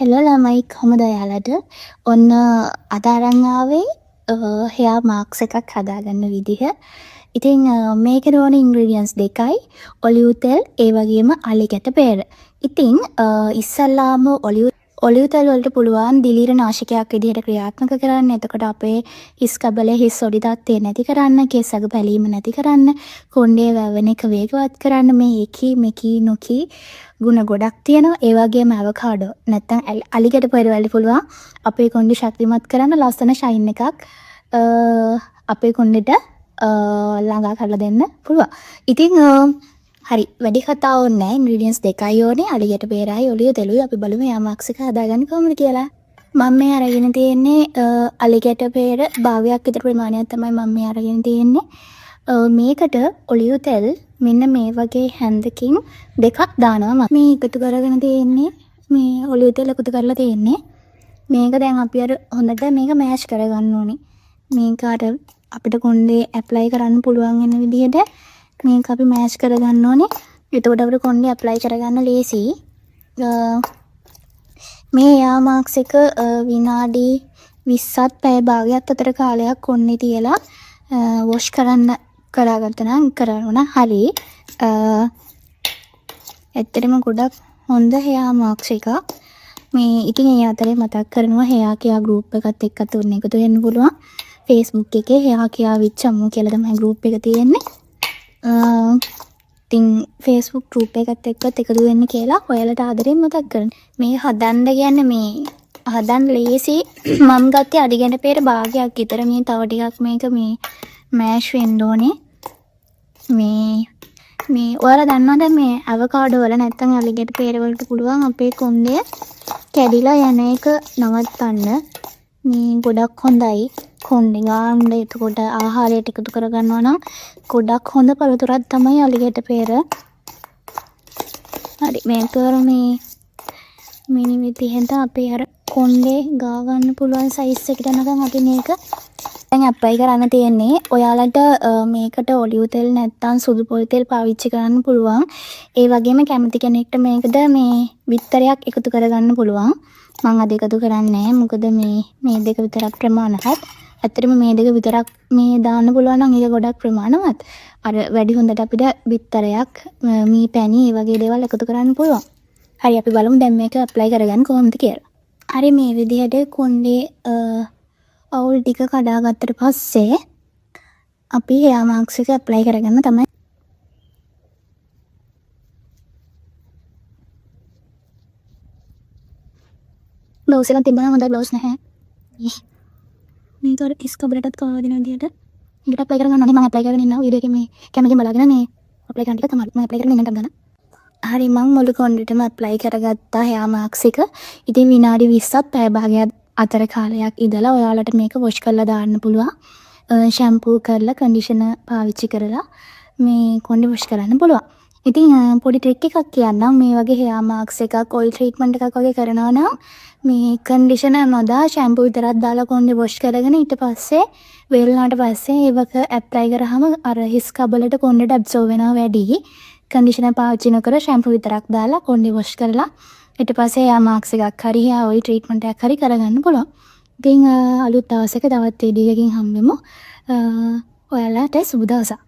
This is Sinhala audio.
හෙළ ළමයි කොහමද ඔයාලට? ඔන්න අද අරන් ආවේ hair marks එකක් හදාගන්න විදිහ. ඉතින් මේකේ ඕන ingredients දෙකයි. ඔලිව් තෙල් ඒ වගේම අලි ගැට පෙර. ඉතින් ඉස්සල්ලාම ඔලිව් තෙල් වලට පුළුවන් දිලීර නාශකයක් විදිහට ක්‍රියාත්මක කරන්න. එතකොට අපේ හිස් කබලේ හිස් ඔඩි තත්ත්වය නැති කරන්න, කෙස් අග පැලීම නැති කරන්න, කොණ්ඩේ වැවෙන එක වේගවත් කරන්න. මේ එකී මෙකී නොකී ගුණ ගොඩක් තියෙනවා. ඒ වගේම අවකාඩෝ නැත්තම් අලිගැට පෙර වලට පුළුවන් අපේ කොණ්ඩේ ශක්තිමත් කරන්න, ලස්සන ෂයින් එකක් අපේ කොණ්ඩෙට ළඟා කරලා දෙන්න පුළුවන්. ඉතින් හරි වැඩි කතා ඕනේ නැහැ. ඉන්ග්‍රීඩියන්ට්ස් දෙකයි ඕනේ. අලිගැට පෙරයි ඔලිව් තෙලුයි. අපි බලමු hair marks එක හදාගන්න කොහොමද කියලා. මම මේ අරගෙන තියෙන්නේ අලිගැට පෙර භාගයක් විතර ප්‍රමාණයක් තමයි මම මේ අරගෙන තියෙන්නේ. මේකට ඔලිව් තෙල් මෙන්න මේ වගේ හැන්දකින් දෙකක් දානවා. මම මේ එකතු කරගෙන තියෙන්නේ මේ ඔලිව් තෙල් එකතු කරලා තියෙන්නේ. මේක දැන් අපි අර හොඳට මේක මෑෂ් කරගන්න ඕනේ. මේක අර අපිට කොණ්ඩේ ඇප්ලයි කරන්න පුළුවන් වෙන විදිහට මේක අපි මෑෂ් කරගන්න ඕනේ. එතකොට අපිට කොණ්ඩේ ඇප්ලයි කරගන්න ලේසි. මේ hair marks එක විනාඩි 20ත් පැය භාගයක් අතර කාලයක් කොණ්ඩේ තියලා වොෂ් කරන්න කරගත්තා නම් කරනවා හරි. ඇත්තටම ගොඩක් හොඳ hair marks එකක්. මේ ඉතින් ඒ අතරේ මතක් කරනවා hair care group එකත් එක්කත් උන්න එකතු වෙන්න පුළුවන්. Facebook එකේ hair care with chammu කියලා තමයි group එක තියෙන්නේ. ඉතින් Facebook group එකත් එක්කත් එකතු වෙන්න කියලා ඔයාලට ආදරෙන් මතක් කරනවා. මේ හදන්න කියන්නේ මේ හදන්න ලේසි. මම ගත්තේ අලිගැට පෙර භාගයක් විතර. මේ තව ටිකක් මේක මේ මෑෂ් වෙන්න ඕනේ. මේ ඔයාලා දන්නවද මේ අවකාඩෝ වල නැත්තම් අලිගැට පෙර වලට පුළුවන් අපේ කොණ්ඩේ කැඩිලා යන එක නවත්තන්න. මේ ගොඩක් හොඳයි කොණ්ඩේ ගාන්න. එතකොට ආහාරයට එකතු කරගන්නවා නම් ගොඩක් හොඳ පළතුරක් තමයි අලිගැට පෙර. හරි මේක මේ මිනි විදිහට අපේ අර කොණ්ඩේ ගා ගන්න පුළුවන් සයිස් එකට නම් අපි මේක දැන් ඇප්ලයි කරන්න තියෙන්නේ. ඔයාලට මේකට ඔලිව් තෙල් නැත්තම් සුදු පොල් තෙල් පාවිච්චි කරන්න පුළුවන්. ඒ වගේම කැමති කෙනෙක්ට මේකද මේ බිත්තරයක් එකතු කරගන්න පුළුවන්. මම අද එකතු කරන්නේ නැහැ. මොකද මේ දෙක විතරක් ප්‍රමාණවත්. ඇත්තටම මේ දෙක විතරක් මේ දාන්න පුළුවන් නම් ඒක ගොඩක් ප්‍රමාණවත්. අර වැඩි හොඳට අපිට බිත්තරයක් මී පැණි ඒ වගේ දේවල් එකතු කරන්න පුළුවන්. හරි අපි බලමු දැන් මේක ඇප්ලයි කරගන්න කොහොමද කියලා. හරි මේ විදිහට කොණ්ඩේ අවුල් ටික කඩාගත්තට පස්සේ අපි hair marks එක ඇප්ලයි කරගන්න තමයි. බ්ලවුස් එකක් තිබ්බනම් හොඳයි. බ්ලවුස් නැහැ. මේක අර කිස් කබලටත් කාවා දෙන විදිහට මේකට ඇප්ලයි කරගන්න ඕනේ. මම ඇප්ලයි කරගෙන ඉන්නවා වීඩියෝ එකේ මේ කැමරෙන් බලාගෙන මේ ඇප්ලයි කරන ටික තමයි මම ඇප්ලයි කරගෙන ඉන්නට ගන්න. හරි මම මුළු කොණ්ඩෙටම ඇප්ලයි කරගත්තා hair marks එක. ඉතින් විනාඩි 20ත් පැය භාගයක් අතර කාලයක් ඉඳලා ඔයාලට මේක වොෂ් කරලා දාන්න පුළුවන්. ෂැම්පූ කරලා කන්ඩිෂනර් පාවිච්චි කරලා මේ කොණ්ඩේ වොෂ් කරන්න පුළුවන්. ඉතින් පොඩි ට්‍රික් එකක් කියන්නම්. මේ වගේ hair marks එකක් ඔයිල් ට්‍රීට්මන්ට් එකක් වගේ කරනවා නම් මේ කන්ඩිෂනර් නොදා ෂැම්පූ විතරක් දාලා කොණ්ඩේ වොෂ් කරගෙන ඊට පස්සේ වේලුණාට පස්සේ ඒවක ඇප්ලයි කරාම අර හිස් කබලට කොණ්ඩේට ඇබ්සෝර් වෙනවා වැඩි. කන්ඩිෂනර් පාවිච්චි නොකර ෂැම්පූ විතරක් දාලා කොණ්ඩේ වොෂ් කරලා ඊට පස්සේ hair marks එකක් හරි hair oil treatment එකක් හරි කරගන්න පුළුවන්. ඉතින් අලුත් දවසක තවත් වීඩියෝ එකකින් හම්බෙමු. ඔයාලට සුබ දවසක්.